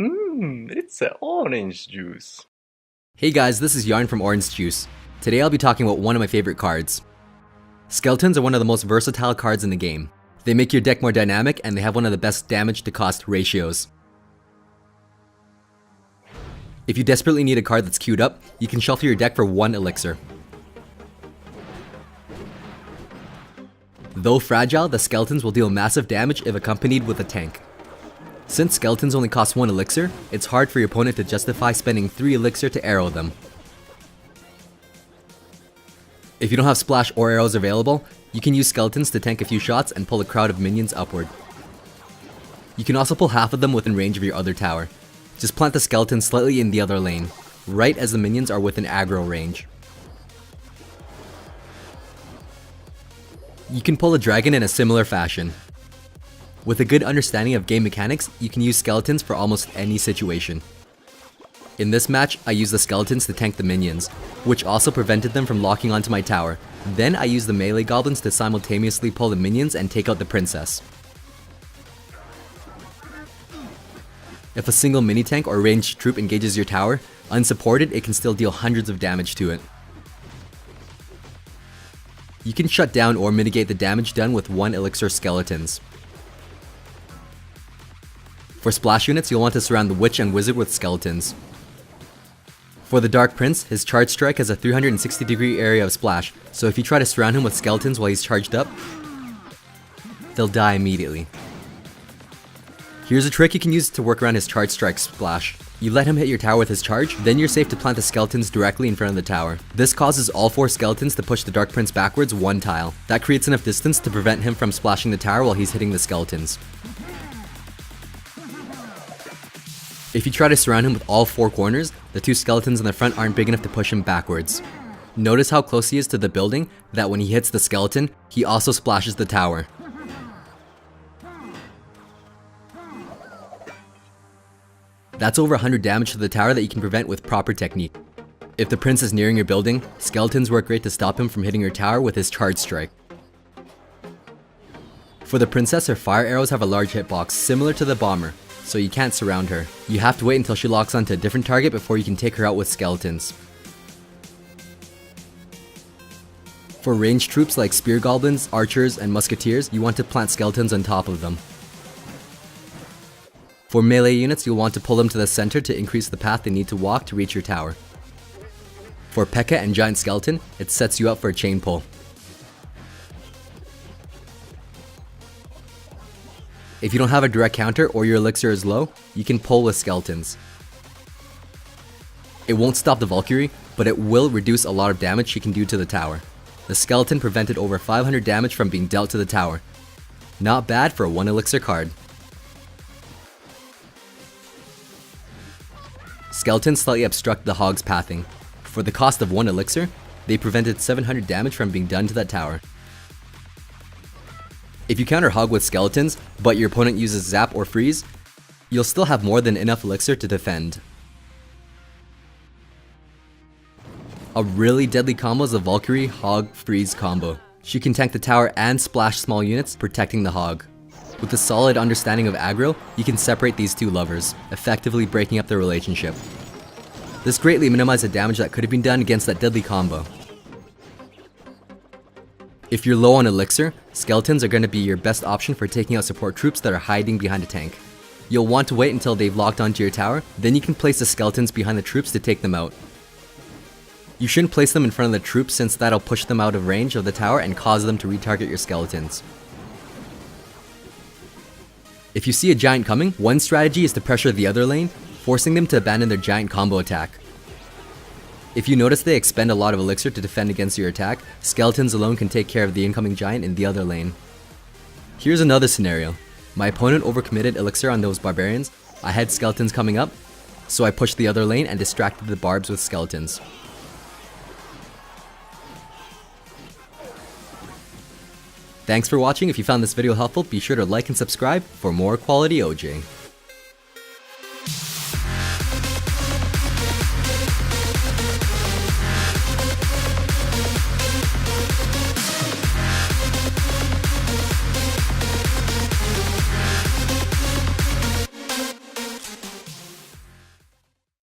It's an orange juice. Hey guys, this is Yarn from Orange Juice. Today I'll be talking about one of my favorite cards. Skeletons are one of the most versatile cards in the game. They make your deck more dynamic and they have one of the best damage to cost ratios. If you desperately need a card that's queued up, you can shuffle your deck for 1 elixir. Though fragile, the skeletons will deal massive damage if accompanied with a tank. Since skeletons only cost 1 elixir, it's hard for your opponent to justify spending 3 elixir to arrow them. If you don't have splash or arrows available, you can use skeletons to tank a few shots and pull a crowd of minions upward. You can also pull half of them within range of your other tower. Just plant the skeleton slightly in the other lane, right as the minions are within aggro range. You can pull a dragon in a similar fashion. With a good understanding of game mechanics, you can use skeletons for almost any situation. In this match, I used the skeletons to tank the minions, which also prevented them from locking onto my tower. Then I used the melee goblins to simultaneously pull the minions and take out the princess. If a single mini tank or ranged troop engages your tower, unsupported, it can still deal hundreds of damage to it. You can shut down or mitigate the damage done with 1 elixir skeletons. For splash units, you'll want to surround the witch and wizard with skeletons. For the Dark Prince, his charge strike has a 360-degree area of splash, so if you try to surround him with skeletons while he's charged up, they'll die immediately. Here's a trick you can use to work around his charge strike splash. You let him hit your tower with his charge, then you're safe to plant the skeletons directly in front of the tower. This causes all 4 skeletons to push the Dark Prince backwards 1 tile. That creates enough distance to prevent him from splashing the tower while he's hitting the skeletons. If you try to surround him with all 4 corners, the 2 skeletons in the front aren't big enough to push him backwards. Notice how close he is to the building, that when he hits the skeleton, he also splashes the tower. That's over 100 damage to the tower that you can prevent with proper technique. If the prince is nearing your building, skeletons work great to stop him from hitting your tower with his charge strike. For the princess, her fire arrows have a large hitbox, similar to the bomber, so you can't surround her. You have to wait until she locks onto a different target before you can take her out with skeletons. For ranged troops like spear goblins, archers, and musketeers, you want to plant skeletons on top of them. For melee units, you'll want to pull them to the center to increase the path they need to walk to reach your tower. For P.E.K.K.A. and Giant Skeleton, it sets you up for a chain pull. If you don't have a direct counter or your elixir is low, you can pull with skeletons. It won't stop the Valkyrie, but it will reduce a lot of damage she can do to the tower. The skeleton prevented over 500 damage from being dealt to the tower. Not bad for a 1 elixir card. Skeletons slightly obstruct the hog's pathing. For the cost of 1 elixir, they prevented 700 damage from being done to that tower. If you counter hog with skeletons, but your opponent uses zap or freeze, you'll still have more than enough elixir to defend. A really deadly combo is the Valkyrie Hog Freeze combo. She can tank the tower and splash small units, protecting the hog. With a solid understanding of aggro, you can separate these 2 lovers, effectively breaking up their relationship. This greatly minimized the damage that could have been done against that deadly combo. If you're low on elixir, skeletons are going to be your best option for taking out support troops that are hiding behind a tank. You'll want to wait until they've locked onto your tower, then you can place the skeletons behind the troops to take them out. You shouldn't place them in front of the troops since that'll push them out of range of the tower and cause them to retarget your skeletons. If you see a giant coming, one strategy is to pressure the other lane, forcing them to abandon their giant combo attack. If you notice they expend a lot of elixir to defend against your attack, skeletons alone can take care of the incoming giant in the other lane. Here's another scenario. My opponent overcommitted elixir on those barbarians, I had skeletons coming up, so I pushed the other lane and distracted the barbs with skeletons. Thanks for watching. If you found this video helpful, be sure to like and subscribe for more quality OJ.